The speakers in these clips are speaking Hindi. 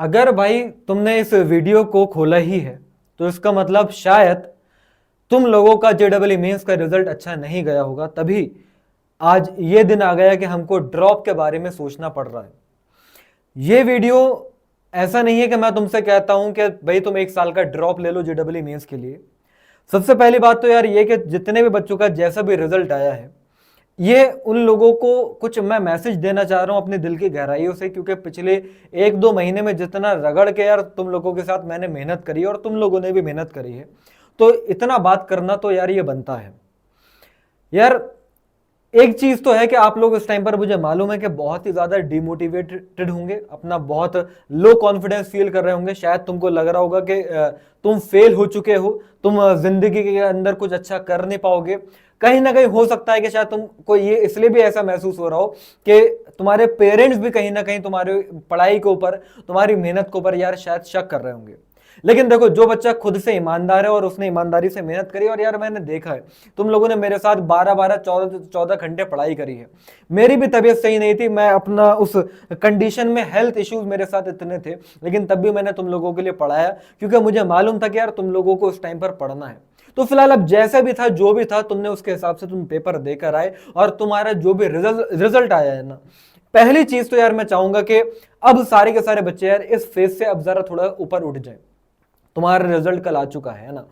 अगर भाई तुमने इस वीडियो को खोला ही है तो इसका मतलब शायद तुम लोगों का जेडबल मेंस का रिजल्ट अच्छा नहीं गया होगा, तभी आज ये दिन आ गया कि हमको ड्रॉप के बारे में सोचना पड़ रहा है। ये वीडियो ऐसा नहीं है कि मैं तुमसे कहता हूं कि भाई तुम 1 साल का ड्रॉप ले लो जेडबल मेंस के लिए। सबसे पहली बात तो यार ये कि जितने भी बच्चों का जैसा भी रिजल्ट आया है, ये उन लोगों को कुछ मैं मैसेज देना चाह रहा हूं अपने दिल की गहराइयों से, क्योंकि पिछले 1-2 महीने में जितना रगड़ के यार तुम लोगों के साथ मैंने मेहनत करी है और तुम लोगों ने भी मेहनत करी है, तो इतना बात करना तो यार ये बनता है। यार एक चीज तो है कि आप लोग इस टाइम पर मुझे मालूम है कि बहुत ही ज्यादा डिमोटिवेटेड होंगे, अपना बहुत लो कॉन्फिडेंस फील कर रहे होंगे। शायद तुमको लग रहा होगा कि तुम फेल हो चुके हो, तुम जिंदगी के अंदर कुछ अच्छा कर नहीं पाओगे। कहीं ना कहीं हो सकता है कि शायद तुमको ये इसलिए भी ऐसा महसूस हो रहा हो कि तुम्हारे पेरेंट्स भी कहीं ना कहीं तुम्हारे पढ़ाई के ऊपर, तुम्हारी मेहनत के ऊपर यार शायद शक कर रहे होंगे। लेकिन देखो, जो बच्चा खुद से ईमानदार है और उसने ईमानदारी से मेहनत करी, और यार मैंने देखा है तुम लोगों ने मेरे साथ 12-12 14-14 घंटे पढ़ाई करी है। मेरी भी तबीयत सही नहीं थी, मैं अपना उस कंडीशन में, हेल्थ इश्यूज मेरे साथ इतने थे, लेकिन तब भी मैंने तुम लोगों के लिए पढ़ाया क्योंकि मुझे मालूम था कि यार तुम लोगों को उस टाइम पर पढ़ना है। तो फिलहाल अब जैसा भी था, जो भी था, तुमने उसके हिसाब से तुम पेपर देकर आए और तुम्हारा जो भी रिजल्ट आया है ना, पहली चीज तो यार मैं चाहूंगा कि अब सारे के सारे बच्चे यार इस फेज से अब जरा थोड़ा ऊपर उठ जाए। तुम्हारा रिजल्ट कल आ चुका है ना,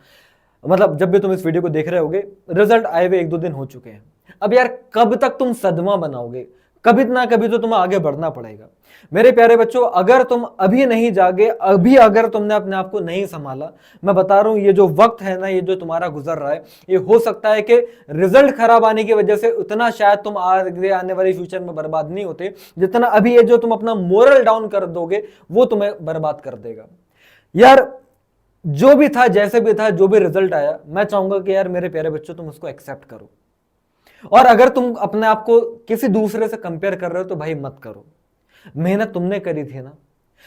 मतलब जब भी तुम इस वीडियो को देख रहे होगे रिजल्ट आए हुए 1-2 दिन हो चुके हैं। अब यार कब तक तुम सदमा बनाओगे? कभी ना कभी तो तुम्हें आगे बढ़ना पड़ेगा। मेरे प्यारे बच्चों, अगर तुम अभी नहीं जागे, अभी अगर तुमने अपने आप को नहीं संभाला, मैं बता रहा हूं ये जो वक्त है ना, ये जो तुम्हारा गुजर रहा है, ये हो सकता है कि रिजल्ट खराब आने की वजह से उतना शायद तुम आगे आने वाले फ्यूचर में बर्बाद नहीं होते, जितना अभी ये जो तुम अपना मोरल डाउन कर दोगे वो तुम्हें बर्बाद कर देगा। यार जो भी था, जैसे भी था, जो भी रिजल्ट आया, मैं चाहूंगा कि यार मेरे प्यारे बच्चों तुम उसको एक्सेप्ट करो। और अगर तुम अपने आप को किसी दूसरे से कंपेयर कर रहे हो तो भाई मत करो। मेहनत तुमने करी थी ना,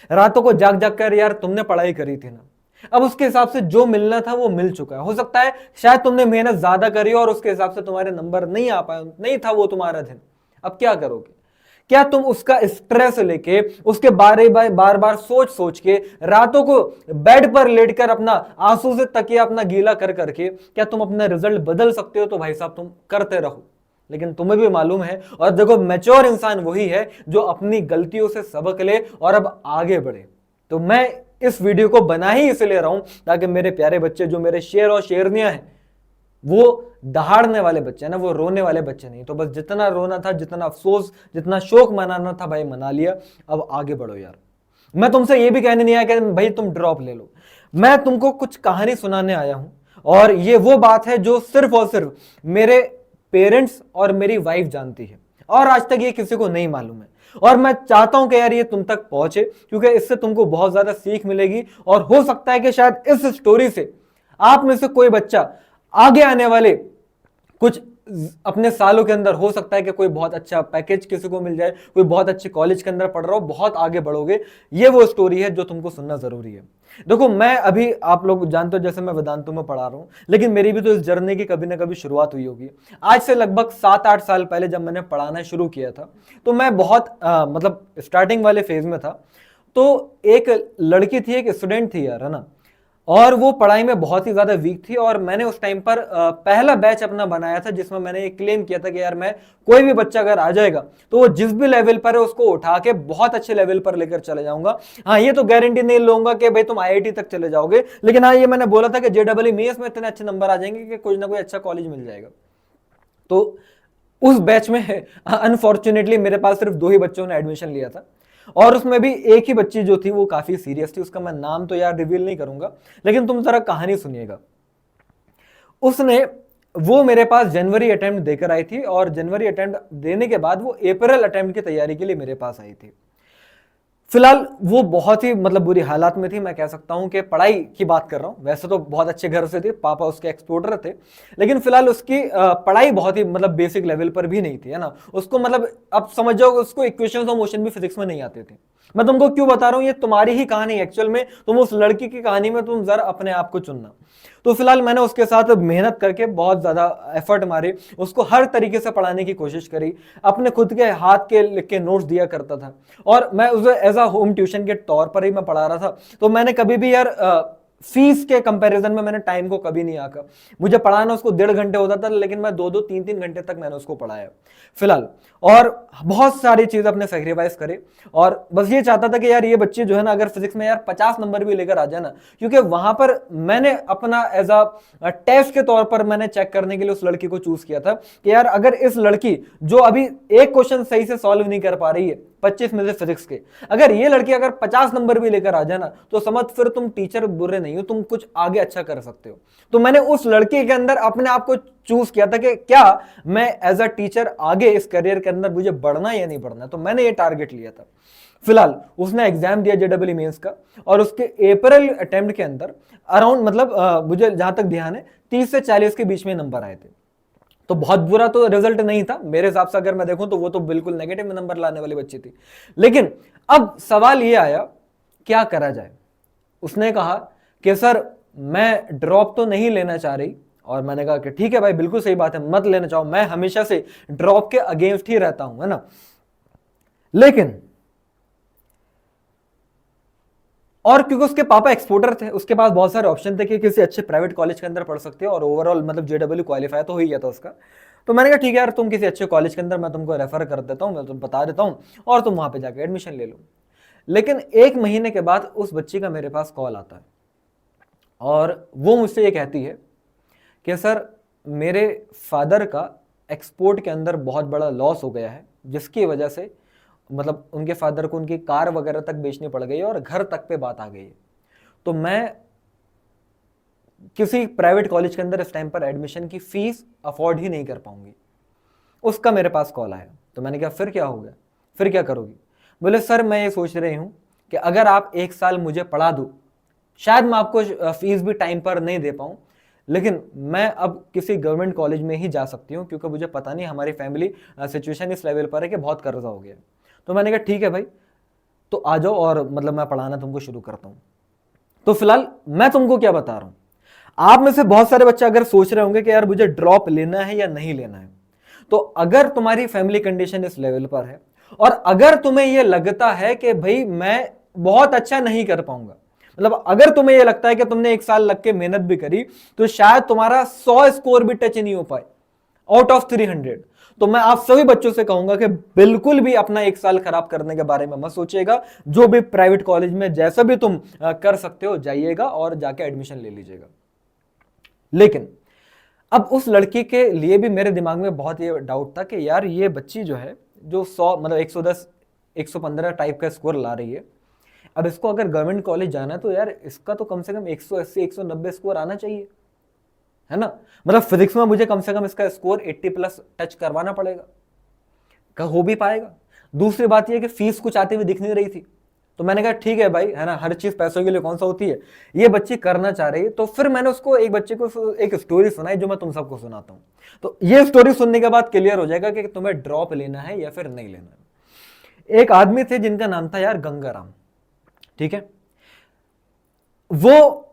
रातों को जाग जाग कर यार तुमने पढ़ाई करी थी ना, अब उसके हिसाब से जो मिलना था वो मिल चुका है। हो सकता है शायद तुमने मेहनत ज्यादा करी और उसके हिसाब से तुम्हारे नंबर नहीं आ पाए, नहीं था वो तुम्हारा दिन। अब क्या करोगे? क्या तुम उसका स्ट्रेस लेके, उसके बार बार सोच सोच के, रातों को बेड पर लेटकर अपना आंसू से तकिया अपना गीला कर करके क्या तुम अपना रिजल्ट बदल सकते हो? तो भाई साहब तुम करते रहो। लेकिन तुम्हें भी मालूम है, और देखो मैच्योर इंसान वही है जो अपनी गलतियों से सबक ले और अब आगे बढ़े। तो मैं इस वीडियो को बना ही इसलिए रहा हूं ताकि मेरे प्यारे बच्चे, जो मेरे शेर और शेरनियां हैं, वो दहाड़ने वाले बच्चे हैं ना, वो रोने वाले बच्चे नहीं। तो बस जितना रोना था, जितना अफसोस, जितना शोक मनाना था भाई मना लिया, अब आगे बढ़ो यार। मैं तुमसे ये भी कहने नहीं आया कि भाई तुम ड्रॉप ले लो, मैं तुमको कुछ कहानी सुनाने आया हूं। और ये वो बात है जो सिर्फ और सिर्फ मेरे पेरेंट्स और मेरी वाइफ जानती है, और आज तक ये किसी को नहीं मालूम है। और मैं चाहता हूं कि यार ये तुम तक पहुंचे, क्योंकि इससे तुमको बहुत ज्यादा सीख मिलेगी। और हो सकता है कि शायद इस स्टोरी से आप में से कोई बच्चा आगे आने वाले कुछ अपने सालों के अंदर, हो सकता है कि कोई बहुत अच्छा पैकेज किसी को मिल जाए, कोई बहुत अच्छे कॉलेज के अंदर पढ़ रहा हो, बहुत आगे बढ़ोगे। ये वो स्टोरी है जो तुमको सुनना जरूरी है। देखो, मैं अभी, आप लोग जानते हो जैसे मैं वेदांतों में पढ़ा रहा हूं, लेकिन मेरी भी तो इस जर्नी की कभी ना कभी शुरुआत हुई होगी। आज से लगभग 7-8 साल पहले जब मैंने पढ़ाना शुरू किया था, तो मैं बहुत मतलब स्टार्टिंग वाले फेज में था। तो एक लड़की थी, एक स्टूडेंट थी यार, है ना, और वो पढ़ाई में बहुत ही ज्यादा वीक थी। और मैंने उस टाइम पर पहला बैच अपना बनाया था जिसमें मैंने ये क्लेम किया था कि यार मैं, कोई भी बच्चा अगर आ जाएगा तो वो जिस भी लेवल पर है उसको उठा के बहुत अच्छे लेवल पर लेकर चले जाऊंगा। हाँ, ये तो गारंटी नहीं लूंगा कि भाई तुम आईआईटी तक चले जाओगे, लेकिन हाँ ये मैंने बोला था कि जेडबल मेंस में इतने अच्छे नंबर आ जाएंगे कि कोई ना कोई अच्छा कॉलेज मिल जाएगा। तो उस बैच में अनफॉर्चुनेटली मेरे पास सिर्फ 2 ही बच्चों ने एडमिशन लिया था, और उसमें भी एक ही बच्ची जो थी वो काफी सीरियस थी। उसका मैं नाम तो यार रिवील नहीं करूंगा, लेकिन तुम जरा कहानी सुनिएगा। उसने, वो मेरे पास जनवरी अटेम्प्ट देकर आई थी, और जनवरी अटेम्प्ट देने के बाद वो अप्रैल अटेम्प्ट की तैयारी के लिए मेरे पास आई थी। फिलहाल वो बहुत ही मतलब बुरी हालात में थी। मैं कह सकता हूं कि पढ़ाई की बात कर रहा हूं, वैसे तो बहुत अच्छे घर से थे, पापा उसके एक्सपोर्टर थे, लेकिन फिलहाल उसकी पढ़ाई बहुत ही मतलब बेसिक लेवल पर भी नहीं थी, है ना। उसको मतलब अब समझ जाओ, उसको इक्वेशंस और मोशन भी फिजिक्स में नहीं आते थे। मैं तुमको क्यों बता रहा हूं, ये तुम्हारी ही कहानी एक्चुअल में, तुम उस लड़की की कहानी में तुम जरा अपने आप को चुनना। तो फिलहाल मैंने उसके साथ मेहनत करके बहुत ज्यादा एफर्ट मारे, उसको हर तरीके से पढ़ाने की कोशिश करी, अपने खुद के हाथ के लिख के नोट्स दिया करता था, और मैं उसे एज अ होम ट्यूशन के तौर पर ही मैं पढ़ा रहा था। तो मैंने कभी भी यार फीस के कंपैरिजन में मैंने टाइम को कभी नहीं आका। मुझे पढ़ाना उसको 1.5 घंटे होता था, लेकिन मैं 2-3 घंटे तक मैंने उसको पढ़ाया फिलहाल, और बहुत सारी चीज अपने सेक्रीफाइस करे, और बस ये चाहता था कि यार ये बच्चे जो है ना, अगर फिजिक्स में यार 50 नंबर भी लेकर आ जाए ना, क्योंकि वहां पर मैंने अपना एज अ टेस्ट के तौर पर मैंने चेक करने के लिए उस लड़की को चूज किया था कि यार अगर इस लड़की जो अभी एक क्वेश्चन सही से सॉल्व नहीं कर पा रही है 25 में से फिजिक्स के, अगर ये लड़की अगर 50 नंबर भी लेकर आ जाए ना, तो समझ फिर तुम टीचर बुरे नहीं हो, तुम कुछ आगे अच्छा कर सकते हो। तो मैंने उस लड़की के अंदर अपने आप को चूज किया था कि क्या मैं एज अ टीचर आगे इस करियर के अंदर मुझे बढ़ना या नहीं बढ़ना, तो मैंने ये टारगेट लिया था। फिलहाल उसने एग्जाम दिया जेडब्ल्यू मेंस का, और उसके अप्रैल अटेम्प्ट के अंदर अराउंड मतलब मुझे जहां तक ध्यान है 30 से 40 के बीच में नंबर आए थे। तो बहुत बुरा तो रिजल्ट नहीं था मेरे हिसाब से, अगर मैं देखूं तो वो तो बिल्कुल नेगेटिव में नंबर लाने वाली बच्ची थी। लेकिन अब सवाल ये आया क्या करा जाए। उसने कहा कि सर मैं ड्रॉप तो नहीं लेना चाह रही, और मैंने कहा कि ठीक है भाई, बिल्कुल सही बात है, मत लेना चाहो, मैं हमेशा से ड्रॉप के अगेंस्ट ही रहता हूं, है ना। लेकिन और क्योंकि उसके पापा एक्सपोर्टर थे, उसके पास बहुत सारे ऑप्शन थे कि किसी अच्छे प्राइवेट कॉलेज के अंदर पढ़ सकते हो, और ओवरऑल मतलब जेडब्ल्यू क्वालिफाई तो हो ही गया था उसका। तो मैंने कहा ठीक है यार, तुम किसी अच्छे कॉलेज के अंदर मैं तुमको रेफर कर देता हूं, मैं तुम बता देता हूं, और तुम वहां पे जाकर एडमिशन ले लो। लेकिन 1 महीने के बाद उस बच्ची का मेरे पास कॉल आता है, और वो मुझसे ये कहती है कि सर मेरे फादर का एक्सपोर्ट के अंदर बहुत बड़ा लॉस हो गया है, जिसकी वजह से मतलब उनके फादर को उनकी कार वगैरह तक बेचनी पड़ गई है, और घर तक पे बात आ गई है। तो मैं किसी प्राइवेट कॉलेज के अंदर इस टाइम पर एडमिशन की फीस अफोर्ड ही नहीं कर पाऊंगी। उसका मेरे पास कॉल आया। तो मैंने कहा फिर क्या हो गया, फिर क्या करोगी? बोले सर मैं ये सोच रही हूं कि अगर आप 1 साल मुझे पढ़ा दो, शायद मैं आपको फीस भी टाइम पर नहीं दे पाऊं, लेकिन मैं अब किसी गवर्नमेंट कॉलेज में ही जा सकती हूं, क्योंकि मुझे पता नहीं हमारी फैमिली सिचुएशन इस लेवल पर है कि बहुत कर्जा हो गया। तो मैंने कहा ठीक है भाई, तो आ जाओ, और मतलब मैं पढ़ाना तुमको शुरू करता हूं। तो फिलहाल मैं तुमको क्या बता रहा हूं, आप में से बहुत सारे बच्चे अगर सोच रहे होंगे कि यार मुझे ड्रॉप लेना है या नहीं लेना है, तो अगर तुम्हारी फैमिली कंडीशन इस लेवल पर है, और अगर तुम्हें यह लगता है कि भाई मैं बहुत अच्छा नहीं कर पाऊंगा, मतलब अगर तुम्हें यह लगता है कि तुमने 1 साल लग के मेहनत भी करी तो शायद तुम्हारा 100 स्कोर भी टच नहीं हो पाए आउट ऑफ 300, तो मैं आप सभी बच्चों से कहूंगा कि बिल्कुल भी अपना 1 साल खराब करने के बारे में मत सोचिएगा। जो भी प्राइवेट कॉलेज में जैसा भी तुम कर सकते हो जाइएगा और जाके एडमिशन ले लीजिएगा। लेकिन अब उस लड़की के लिए भी मेरे दिमाग में बहुत ये डाउट था कि यार ये बच्ची जो है, जो 100 मतलब 110 115 टाइप का स्कोर ला रही है, अब इसको अगर गवर्नमेंट कॉलेज जाना है तो यार इसका तो कम से कम 180 190 स्कोर आना चाहिए, है ना। मतलब फिजिक्स में मुझे कम से कम इसका स्कोर 80 प्लस टच करवाना पड़ेगा, का हो भी पाएगा। दूसरी बात यह कि फीस कुछ आती हुई दिख नहीं रही थी, तो मैंने कहा ठीक है भाई, है ना, हर चीज पैसों के लिए कौन सा होती है, ये बच्ची करना चाह रही है। तो फिर मैंने उसको एक बच्चे को एक स्टोरी सुनाई जो मैं तुम सबको सुनाता हूं। तो ये स्टोरी सुनने के बाद क्लियर हो जाएगा कि तुम्हें ड्रॉप लेना है या फिर नहीं लेना है। एक आदमी थे जिनका नाम था यार गंगाराम, ठीक है। वो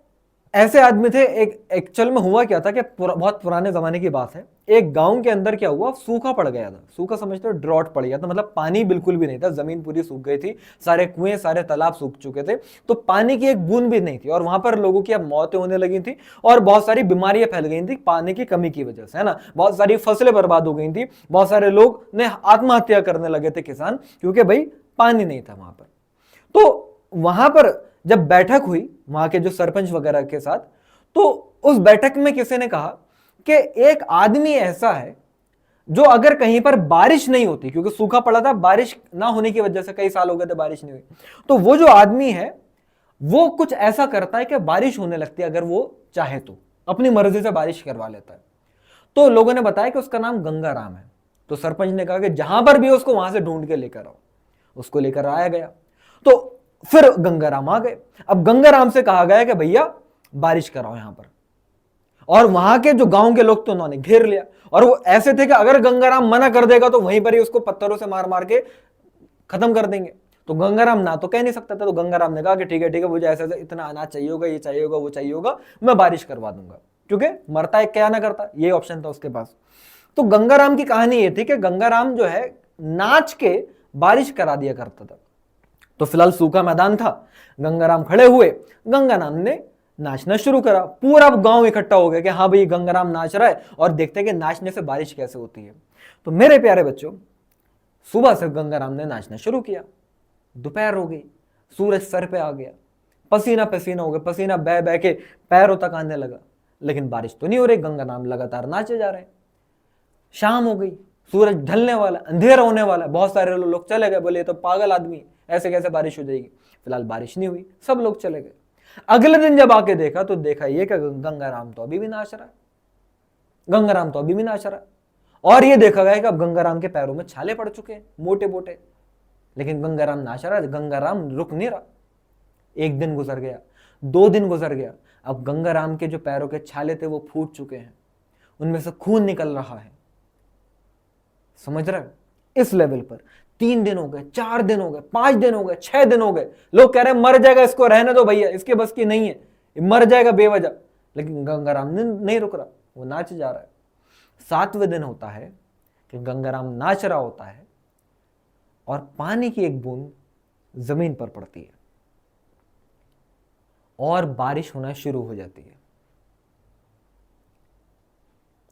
ऐसे आदमी थे, एक एक्चुअल में हुआ क्या था कि बहुत पुराने जमाने की बात है, एक गांव के अंदर क्या हुआ, सूखा पड़ गया था। सूखा समझते हो, ड्रॉट पड़ गया था, मतलब पानी बिल्कुल भी नहीं था, जमीन पूरी सूख गई थी, सारे कुएं सारे तालाब सूख चुके थे, तो पानी की एक बूंद भी नहीं थी, और वहां पर लोगों की अब मौतें होने लगी थी, और बहुत सारी बीमारियां फैल गई थी पानी की कमी की वजह से, है ना। बहुत सारी फसलें बर्बाद हो गई थी, बहुत सारे लोग ने आत्महत्या करने लगे थे किसान, क्योंकि भाई पानी नहीं था वहां पर। तो वहां पर जब बैठक हुई वहां के जो सरपंच वगैरह के साथ, तो उस बैठक में किसी ने कहा कि एक आदमी ऐसा है जो अगर कहीं पर बारिश नहीं होती, क्योंकि सूखा पड़ा था, बारिश ना होने की वजह से कई साल हो गए थे बारिश नहीं हुई, तो वो जो आदमी है वो कुछ ऐसा करता है कि बारिश होने लगती है, अगर वो चाहे तो अपनी मर्जी से बारिश करवा लेता है। तो लोगों ने बताया कि उसका नाम गंगाराम है। तो सरपंच ने कहा कि जहां पर भी उसको वहां से ढूंढ के लेकर आओ। उसको लेकर आया गया, तो फिर गंगाराम आ गए। अब गंगाराम से कहा गया कि भैया बारिश कराओ यहां पर, और वहां के जो गांव के लोग तो उन्होंने घेर लिया, और वो ऐसे थे कि अगर गंगाराम मना कर देगा तो वहीं पर ही उसको पत्थरों से मार मार के खत्म कर देंगे। तो गंगाराम ना तो कह नहीं सकता था, तो गंगाराम ने कहा कि ठीक है मुझे ऐसे ऐसे इतना अनाज चाहिए होगा, ये चाहिए होगा, वो चाहिए होगा, मैं बारिश करवा दूंगा, क्योंकि मरता है क्या ना करता, ये ऑप्शन था उसके पास। तो गंगाराम की कहानी ये थी कि गंगाराम जो है नाच के बारिश करा दिया करता था। तो फिलहाल सूखा मैदान था, गंगाराम खड़े हुए, गंगाराम ने नाचना शुरू करा, पूरा गांव इकट्ठा हो गया कि हाँ भाई गंगाराम नाच रहा है और देखते हैं कि नाचने से बारिश कैसे होती है। तो मेरे प्यारे बच्चों, सुबह से गंगाराम ने नाचना शुरू किया, दोपहर हो गई, सूरज सर पे आ गया, पसीना पसीना हो गया, पसीना बह बह के पैरों तक आने लगा, लेकिन बारिश तो नहीं हो रही, गंगाराम लगातार नाचे जा रहे हैं। शाम हो गई, सूरज ढलने वाला, अंधेरा होने वाला, बहुत सारे लोग चले गए, बोले ये तो पागल आदमी, ऐसे कैसे बारिश हो जाएगी। फिलहाल बारिश नहीं हुई, सब लोग चले गए। अगले दिन जब आके देखा तो देखा ये कि गंगाराम तो अभी भी नाच रहा है, गंगाराम तो अभी भी नाच रहा है। और ये देखा गया कि अब गंगाराम के पैरों में छाले पड़ चुके हैं मोटे मोटे, लेकिन गंगाराम नाच रहा है, गंगाराम रुक नहीं रहा। एक दिन गुजर गया, 2 दिन गुजर गया, अब गंगाराम के जो पैरों के छाले थे वो फूट चुके हैं, उनमें से खून निकल रहा है। समझ रहे? इस लेवल पर 3 दिन हो गए, 4 दिन हो गए, 5 दिन हो गए, 6 दिन हो गए, लोग कह रहे हैं मर जाएगा, इसको रहने दो भैया, इसके बस की नहीं है, मर जाएगा बेवजह। लेकिन गंगाराम नहीं रुक रहा, वो नाच जा रहा है। 7वें दिन होता है कि गंगाराम नाच रहा होता है और पानी की एक बूंद जमीन पर पड़ती है और बारिश होना शुरू हो जाती है।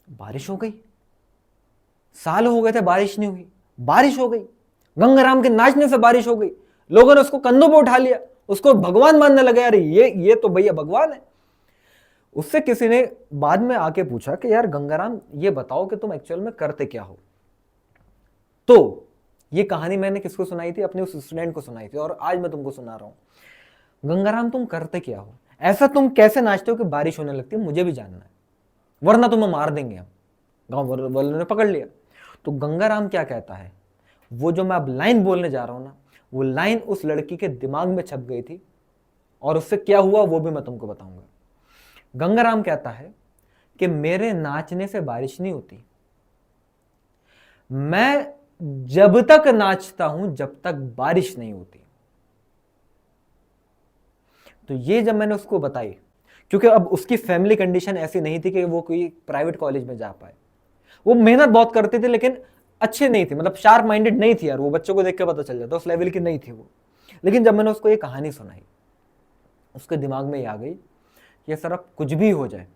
बारिश हो गई, साल हो गए थे बारिश नहीं हुई, बारिश हो गई, गंगाराम के नाचने से बारिश हो गई, लोगों ने उसको कंधों पर उठा लिया, उसको भगवान मानने लगे, यार ये तो भैया भगवान है। उससे किसी ने बाद में आके पूछा कि यार गंगाराम ये बताओ कि तुम एक्चुअल में करते क्या हो। तो ये कहानी मैंने किसको सुनाई थी? अपने उस स्टूडेंट को सुनाई थी, और आज मैं तुमको सुना रहा हूं। गंगाराम तुम करते क्या हो, ऐसा तुम कैसे नाचते हो कि बारिश होने लगती है, मुझे भी जानना है, वरना तुम्हें मार देंगे हम। गांव वालों ने पकड़ लिया। तो गंगाराम क्या कहता है, वो जो मैं अब लाइन बोलने जा रहा हूं ना, वो लाइन उस लड़की के दिमाग में छप गई थी, और उससे क्या हुआ वो भी मैं तुमको बताऊंगा। गंगाराम कहता है कि मेरे नाचने से बारिश नहीं होती, मैं जब तक नाचता हूं जब तक बारिश नहीं होती। तो ये जब मैंने उसको बताई, क्योंकि अब उसकी फैमिली कंडीशन ऐसी नहीं थी कि वो कोई प्राइवेट कॉलेज में जा पाए, वो मेहनत बहुत करती थी लेकिन अच्छे नहीं थी, मतलब शार्प माइंडेड नहीं थी यार, वो बच्चों को देख के पता चल जाता उस लेवल की नहीं थी वो। लेकिन जब मैंने उसको ये कहानी सुनाई, उसके दिमाग में ये आ गई कि सर अब कुछ भी हो जाए,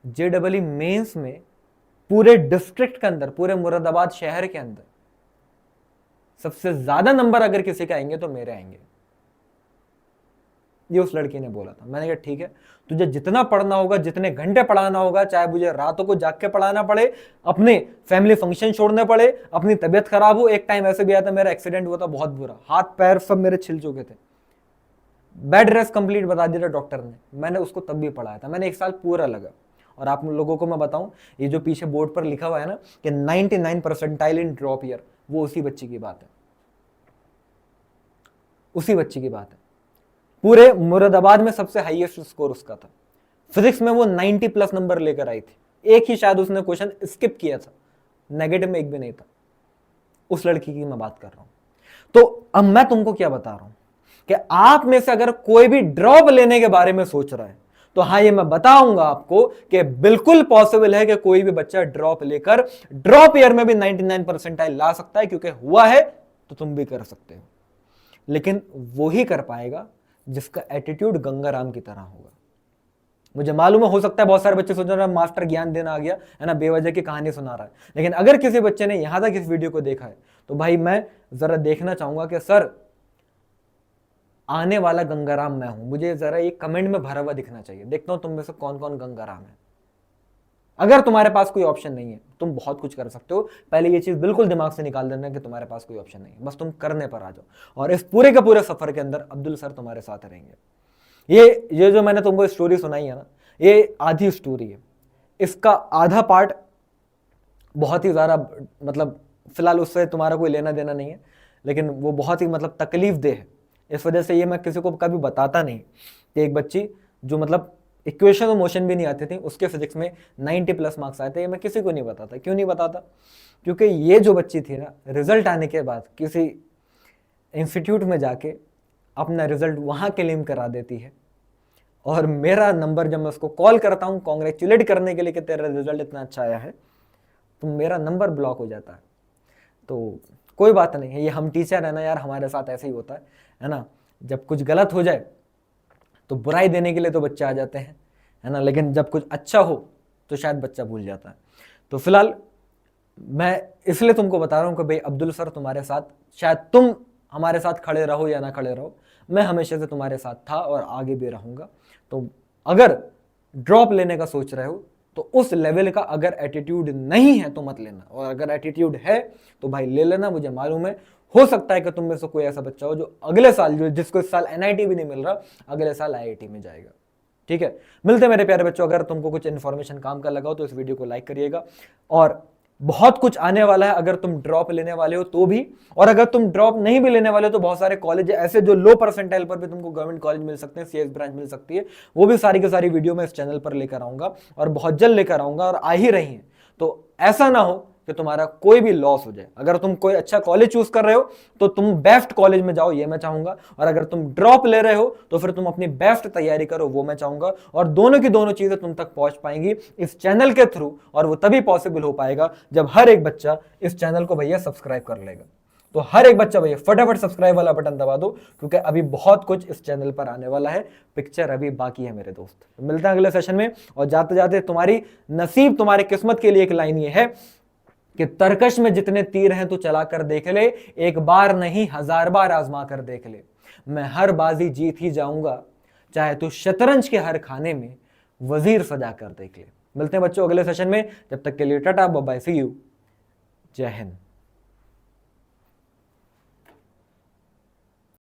JEE मेंस में पूरे डिस्ट्रिक्ट के अंदर, पूरे मुरादाबाद शहर के अंदर सबसे ज्यादा नंबर अगर किसी के आएंगे तो मेरे आएंगे, ये उस लड़की ने बोला था। मैंने कहा ठीक है, तुझे जितना पढ़ना होगा, जितने घंटे पढ़ाना होगा, चाहे मुझे रातों को जाग के पढ़ाना पड़े, अपने फैमिली फंक्शन छोड़ने पड़े, अपनी तबीयत खराब हो। एक टाइम ऐसे भी आया था, मेरा एक्सीडेंट हुआ था बहुत बुरा, हाथ पैर सब मेरे छिल चुके थे, बेड रेस्ट कंप्लीट बता दिया था डॉक्टर ने, मैंने उसको तब भी पढ़ाया था, मैंने 1 साल पूरा लगा। और आप लोगों को मैं बताऊं, ये जो पीछे बोर्ड पर लिखा हुआ है ना कि 99 परसेंटाइल इन ड्रॉप ईयर, वो उसी बच्ची की बात है, उसी बच्ची की बात है। पूरे मुरादाबाद में सबसे हाईएस्ट स्कोर उसका था। फिजिक्स में वो 90+ नंबर लेकर आई थी, एक ही शायद उसने क्वेश्चन स्किप किया था, नेगेटिव में एक भी नहीं था। उस लड़की की मैं बात कर रहा हूं। तो अब मैं तुमको क्या बता रहा हूं कि आप में से अगर कोई भी ड्रॉप लेने के बारे में सोच रहा है, तो हाँ ये मैं बताऊंगा आपको कि बिल्कुल पॉसिबल है कि कोई भी बच्चा ड्रॉप लेकर ड्रॉप ईयर में भी 99 परसेंटाइल ला सकता है, क्योंकि हुआ है तो तुम भी कर सकते हो। लेकिन वो ही कर पाएगा जिसका एटीट्यूड गंगाराम की तरह होगा। मुझे मालूम हो सकता है बहुत सारे बच्चे सोच रहे हैं मास्टर ज्ञान देना आ गया है ना, बेवजह की कहानी सुना रहा है। लेकिन अगर किसी बच्चे ने यहां तक इस वीडियो को देखा है तो भाई मैं जरा देखना चाहूंगा कि सर आने वाला गंगाराम मैं हूं, मुझे जरा ये कमेंट में भरा हुआ दिखना चाहिए। देखता हूं तुम में से कौन कौन गंगाराम है। अगर तुम्हारे पास कोई ऑप्शन नहीं है, तुम बहुत कुछ कर सकते हो। पहले ये चीज बिल्कुल दिमाग से निकाल देना कि तुम्हारे पास कोई ऑप्शन नहीं है, बस तुम करने पर आ जाओ। और इस पूरे के पूरे सफर के अंदर अब्दुल सर तुम्हारे साथ रहेंगे। ये जो मैंने तुमको स्टोरी सुनाई है ना, ये आधी स्टोरी है, इसका आधा पार्ट बहुत ही ज्यादा, मतलब फिलहाल उससे तुम्हारा कोई लेना देना नहीं है, लेकिन वो बहुत ही मतलब तकलीफ दे है। इस वजह से ये मैं किसी को कभी बताता नहीं कि एक बच्ची जो मतलब इक्वेशन और मोशन भी नहीं आती थी, उसके फिजिक्स में 90+ मार्क्स आए थे, ये मैं किसी को नहीं बताता। क्यों नहीं बताता? क्योंकि ये जो बच्ची थी ना, रिजल्ट आने के बाद किसी इंस्टीट्यूट में जाके अपना रिजल्ट वहाँ क्लेम करा देती है, और मेरा नंबर जब मैं उसको कॉल करता हूँ कॉन्ग्रेचुलेट करने के लिए कि तेरा रिजल्ट इतना अच्छा आया है, तो मेरा नंबर ब्लॉक हो जाता है। तो कोई बात नहीं है, ये हम टीचर है ना यार, हमारे साथ ऐसे ही होता है ना। जब कुछ गलत हो जाए तो बुराई देने के लिए तो बच्चे आ जाते हैं, है ना, लेकिन जब कुछ अच्छा हो तो शायद बच्चा भूल जाता है। तो फिलहाल मैं इसलिए तुमको बता रहा हूँ कि भाई अब्दुल सर तुम्हारे साथ, शायद तुम हमारे साथ खड़े रहो या ना खड़े रहो, मैं हमेशा से तुम्हारे साथ था और आगे भी रहूँगा। तो अगर ड्रॉप लेने का सोच रहे हो तो उस लेवल का अगर एटीट्यूड नहीं है तो मत लेना, और अगर एटीट्यूड है तो भाई ले लेना। मुझे मालूम है, हो सकता है कि तुम में से कोई ऐसा बच्चा हो जो अगले साल, जो जिसको इस साल एनआईटी भी नहीं मिल रहा, अगले साल आईआईटी में जाएगा। ठीक है, मिलते हैं मेरे प्यारे बच्चों। अगर तुमको कुछ इन्फॉर्मेशन काम का लगा हो तो इस वीडियो को लाइक करिएगा, और बहुत कुछ आने वाला है अगर तुम ड्रॉप लेने वाले हो तो भी, और अगर तुम ड्रॉप नहीं भी लेने वाले हो तो बहुत सारे कॉलेज ऐसे जो लो परसेंटाइल पर भी तुमको गवर्नमेंट कॉलेज मिल सकते हैं, सीएस ब्रांच मिल सकती है, वो भी सारी की सारी वीडियो मैं इस चैनल पर लेकर आऊंगा, और बहुत जल्द लेकर आऊंगा, और आ ही रही है। तो ऐसा ना हो कि तुम्हारा कोई भी लॉस हो जाए। अगर तुम कोई अच्छा कॉलेज चूज कर रहे हो तो तुम बेस्ट कॉलेज में जाओ, ये मैं चाहूंगा, और अगर तुम ड्रॉप ले रहे हो तो फिर तुम अपनी बेस्ट तैयारी करो, वो मैं चाहूंगा। और दोनों की दोनों चीजें तुम तक पहुंच पाएंगी इस चैनल के थ्रू, और वो तभी पॉसिबल हो पाएगा जब हर एक बच्चा इस चैनल को भैया सब्सक्राइब कर लेगा। तो हर एक बच्चा भैया फटाफट सब्सक्राइब वाला बटन दबा दो, क्योंकि अभी बहुत कुछ इस चैनल पर आने वाला है, पिक्चर अभी बाकी है मेरे दोस्त। तो मिलते हैं अगले सेशन में, और जाते जाते तुम्हारी नसीब, तुम्हारी किस्मत के लिए एक लाइन ये है कि तरकश में जितने तीर हैं तू चला कर देख ले, एक बार नहीं 1000 बार आजमा कर देख ले, मैं हर बाजी जीत ही जाऊंगा, चाहे तू शतरंज के हर खाने में वजीर सजा कर देख ले। मिलते हैं बच्चों अगले सेशन में, जब तक के लिए tata bye bye, see you, जय हिंद।